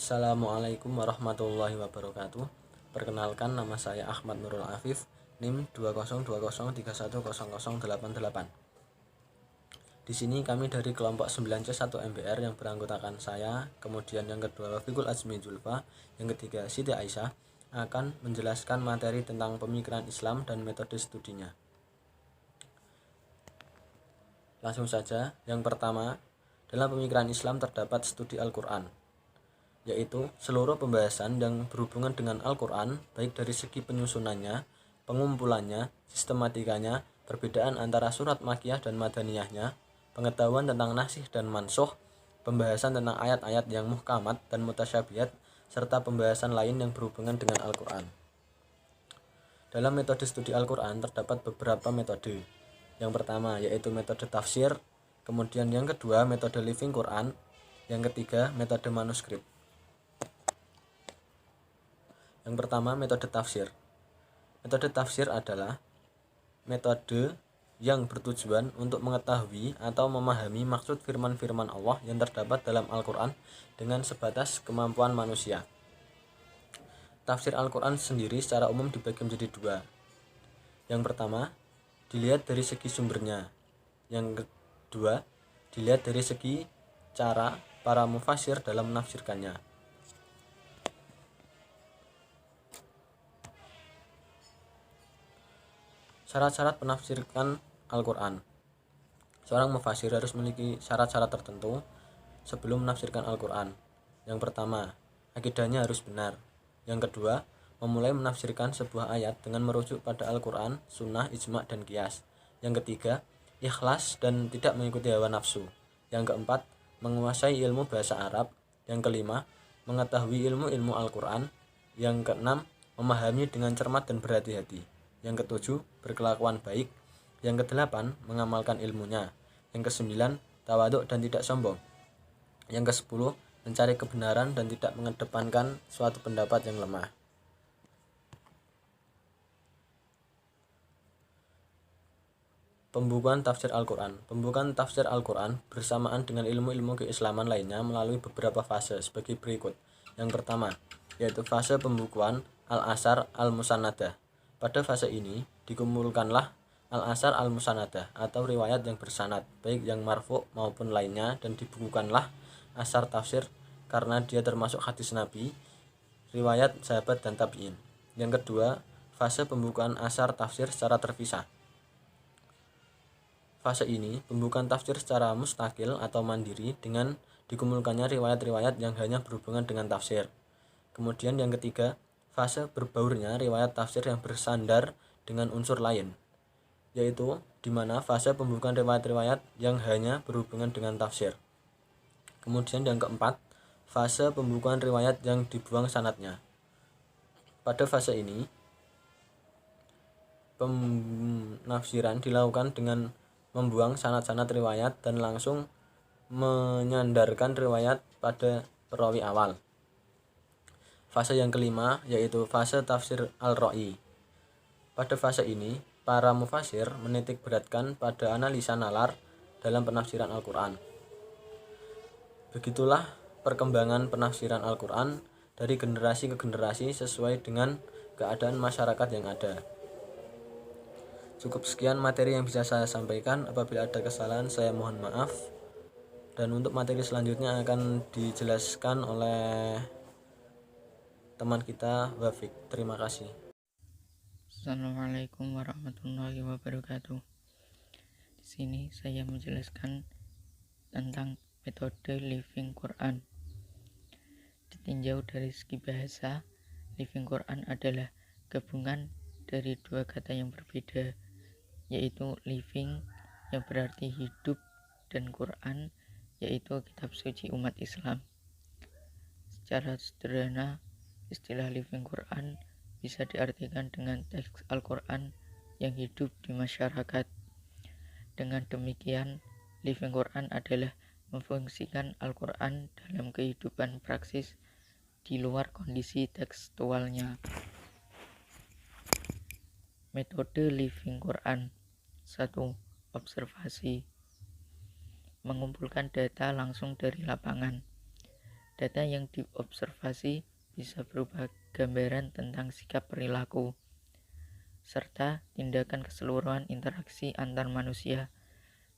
Assalamualaikum warahmatullahi wabarakatuh. Perkenalkan, nama saya Ahmad Nurul Afif, NIM 20203100088. Di sini kami dari kelompok 9C1 MBR yang beranggotakan saya, kemudian yang kedua Rafiqul Azmi Julfa, yang ketiga Siti Aisyah, akan menjelaskan materi tentang pemikiran Islam dan metode studinya. Langsung saja, yang pertama, dalam pemikiran Islam terdapat studi Al-Quran, yaitu seluruh pembahasan yang berhubungan dengan Al-Quran, baik dari segi penyusunannya, pengumpulannya, sistematikanya, perbedaan antara surat Makkiyah dan Madaniyahnya, pengetahuan tentang nasikh dan mansukh, pembahasan tentang ayat-ayat yang muhkamat dan mutasyabihat, serta pembahasan lain yang berhubungan dengan Al-Quran. Dalam metode studi Al-Quran terdapat beberapa metode. Yang pertama yaitu metode tafsir, kemudian yang kedua metode living Quran, yang ketiga metode manuskrip. Yang pertama, metode tafsir. Metode tafsir adalah metode yang bertujuan untuk mengetahui atau memahami maksud firman-firman Allah yang terdapat dalam Al-Quran dengan sebatas kemampuan manusia. Tafsir Al-Quran sendiri secara umum dibagi menjadi dua. Yang pertama, dilihat dari segi sumbernya. Yang kedua, dilihat dari segi cara para mufasir dalam menafsirkannya. Syarat-syarat penafsirkan Al-Quran. Seorang mufasir harus memiliki syarat-syarat tertentu sebelum menafsirkan Al-Quran. Yang pertama, akidahnya harus benar. Yang kedua, memulai menafsirkan sebuah ayat dengan merujuk pada Al-Quran, sunnah, ijma', dan qiyas. Yang ketiga, ikhlas dan tidak mengikuti hawa nafsu. Yang keempat, menguasai ilmu bahasa Arab. Yang kelima, mengetahui ilmu-ilmu Al-Quran. Yang keenam, memahami dengan cermat dan berhati-hati. Yang ketujuh, berkelakuan baik. Yang kedelapan, mengamalkan ilmunya. Yang kesembilan, tawaduk dan tidak sombong. Yang kesepuluh, mencari kebenaran dan tidak mengedepankan suatu pendapat yang lemah. Pembukuan tafsir Al-Quran. Pembukuan tafsir Al-Quran bersamaan dengan ilmu-ilmu keislaman lainnya melalui beberapa fase sebagai berikut. Yang pertama, yaitu fase pembukuan Al-Asar Al-Musannadah. Pada fase ini dikumpulkanlah Al-Asar Al-Musannadah atau riwayat yang bersanad, baik yang marfu' maupun lainnya, dan dibukukanlah asar tafsir karena dia termasuk hadis Nabi, riwayat sahabat dan tabi'in. Yang kedua, fase pembukuan asar tafsir secara terpisah. Fase ini pembukuan tafsir secara mustakil atau mandiri dengan dikumpulkannya riwayat-riwayat yang hanya berhubungan dengan tafsir. Kemudian yang ketiga, fase berbaurnya riwayat tafsir yang bersandar dengan unsur lain, yaitu di mana fase pembukaan riwayat-riwayat yang hanya berhubungan dengan tafsir. Kemudian yang keempat, fase pembukaan riwayat yang dibuang sanadnya. Pada fase ini, penafsiran dilakukan dengan membuang sanad-sanad riwayat dan langsung menyandarkan riwayat pada perawi awal. Fase yang kelima yaitu fase tafsir al-ra'i. Pada fase ini, para mufasir menitik beratkan pada analisa nalar dalam penafsiran Al-Quran. Begitulah perkembangan penafsiran Al-Quran dari generasi ke generasi sesuai dengan keadaan masyarakat yang ada. Cukup sekian materi yang bisa saya sampaikan. Apabila ada kesalahan, saya mohon maaf. Dan untuk materi selanjutnya akan dijelaskan oleh teman kita Wafik. Terima kasih. Assalamualaikum warahmatullahi wabarakatuh. Di sini saya menjelaskan tentang metode living Quran. Ditinjau dari segi bahasa, living Quran adalah gabungan dari dua kata yang berbeda, yaitu living yang berarti hidup dan Quran yaitu kitab suci umat Islam. Secara sederhana, istilah living Quran bisa diartikan dengan teks Al-Quran yang hidup di masyarakat. Dengan demikian, living Quran adalah memfungsikan Al-Quran dalam kehidupan praksis di luar kondisi tekstualnya. Metode living Quran. 1. Observasi. Mengumpulkan data langsung dari lapangan. Data yang diobservasi bisa berupa gambaran tentang sikap perilaku, serta tindakan keseluruhan interaksi antar manusia.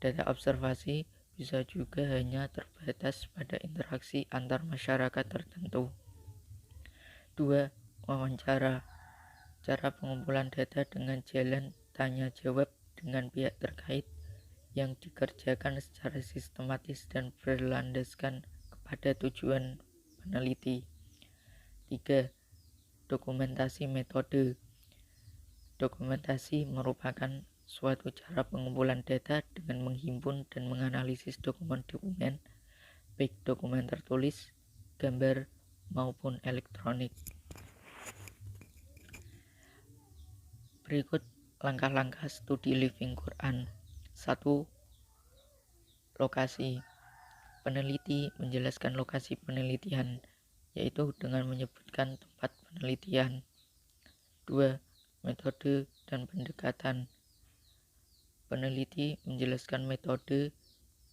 Data observasi bisa juga hanya terbatas pada interaksi antar masyarakat tertentu. 2. Wawancara. Cara pengumpulan data dengan jalan tanya jawab dengan pihak terkait yang dikerjakan secara sistematis dan berlandaskan pada tujuan peneliti. 3. Dokumentasi metode. Dokumentasi merupakan suatu cara pengumpulan data dengan menghimpun dan menganalisis dokumen-dokumen, baik dokumen tertulis, gambar, maupun elektronik. Berikut langkah-langkah studi Living Quran. 1. Lokasi. Peneliti menjelaskan lokasi penelitian, yaitu dengan menyebutkan tempat penelitian. 2. Metode dan pendekatan. Peneliti menjelaskan metode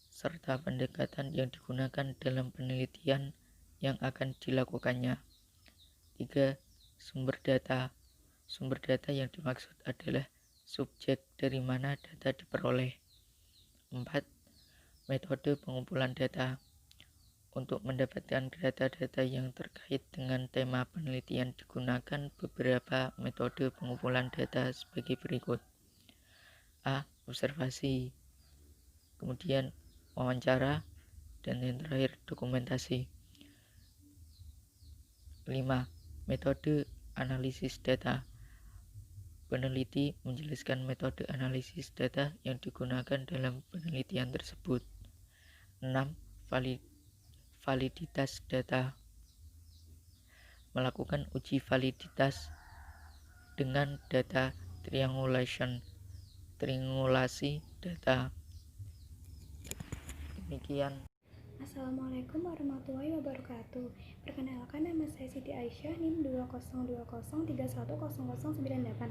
serta pendekatan yang digunakan dalam penelitian yang akan dilakukannya. 3. Sumber data. Sumber data yang dimaksud adalah subjek dari mana data diperoleh. 4. Metode pengumpulan data. Untuk mendapatkan data-data yang terkait dengan tema penelitian digunakan beberapa metode pengumpulan data sebagai berikut. A. Observasi, kemudian wawancara, dan yang terakhir dokumentasi. 5. Metode analisis data. Peneliti menjelaskan metode analisis data yang digunakan dalam penelitian tersebut. 6. Validitas data. Melakukan uji validitas dengan data triangulasi data. Demikian. Assalamualaikum warahmatullahi wabarakatuh. Perkenalkan, nama saya Siti Aisyah, NIM 20203100098.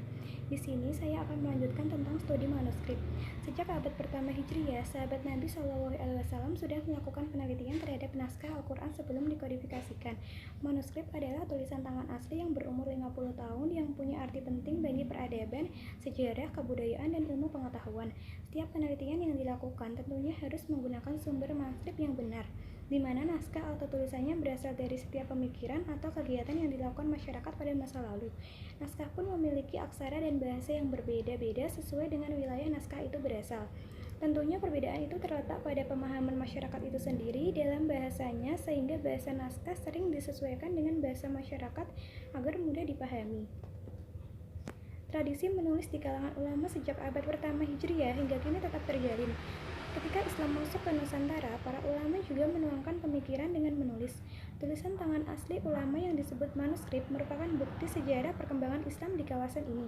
Di sini saya akan melanjutkan tentang studi manuskrip. Sejak abad pertama Hijriah, sahabat Nabi SAW sudah melakukan penelitian terhadap naskah Al-Quran sebelum dikodifikasikan. Manuskrip adalah tulisan tangan asli yang berumur 50 tahun yang punya arti penting bagi peradaban, sejarah, kebudayaan, dan ilmu pengetahuan. Setiap penelitian yang dilakukan tentunya harus menggunakan sumber manuskrip yang benar, di mana naskah atau tulisannya berasal dari setiap pemikiran atau kegiatan yang dilakukan masyarakat pada masa lalu. Naskah pun memiliki aksara dan bahasa yang berbeda-beda sesuai dengan wilayah naskah itu berasal. Tentunya perbedaan itu terletak pada pemahaman masyarakat itu sendiri dalam bahasanya, sehingga bahasa naskah sering disesuaikan dengan bahasa masyarakat agar mudah dipahami. Tradisi menulis di kalangan ulama sejak abad pertama Hijriah hingga kini tetap terjalin. Ketika Islam masuk ke Nusantara, para ulama juga menuangkan pemikiran dengan menulis. Tulisan tangan asli ulama yang disebut manuskrip merupakan bukti sejarah perkembangan Islam di kawasan ini.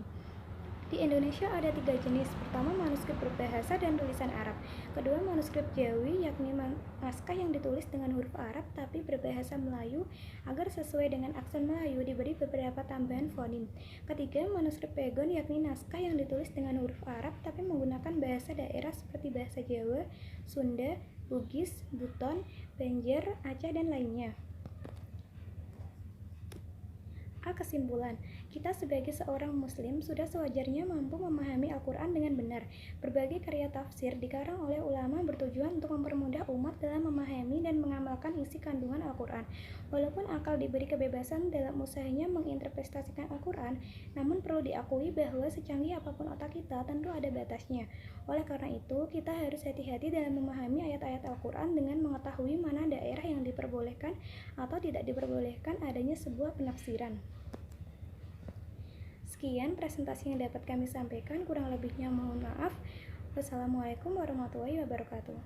Di Indonesia ada 3 jenis. Pertama, manuskrip berbahasa dan tulisan Arab. Kedua, manuskrip Jawi, yakni naskah yang ditulis dengan huruf Arab tapi berbahasa Melayu agar sesuai dengan aksen Melayu, diberi beberapa tambahan fonim. Ketiga, manuskrip Pegon, yakni naskah yang ditulis dengan huruf Arab tapi menggunakan bahasa daerah seperti bahasa Jawa, Sunda, Bugis, Buton, Banjar, Aceh, dan lainnya. Kesimpulan, kita sebagai seorang muslim sudah sewajarnya mampu memahami Al-Quran dengan benar. Berbagai karya tafsir dikarang oleh ulama bertujuan untuk mempermudah umat dalam memahami dan mengamalkan isi kandungan Al-Quran. Walaupun akal diberi kebebasan dalam usahanya menginterpretasikan Al-Quran, namun perlu diakui bahwa secanggih apapun otak kita tentu ada batasnya. Oleh karena itu, kita harus hati-hati dalam memahami ayat-ayat Al-Quran dengan mengetahui mana daerah yang diperbolehkan atau tidak diperbolehkan adanya sebuah penafsiran. Sekian presentasi yang dapat kami sampaikan, kurang lebihnya mohon maaf. Wassalamualaikum warahmatullahi wabarakatuh.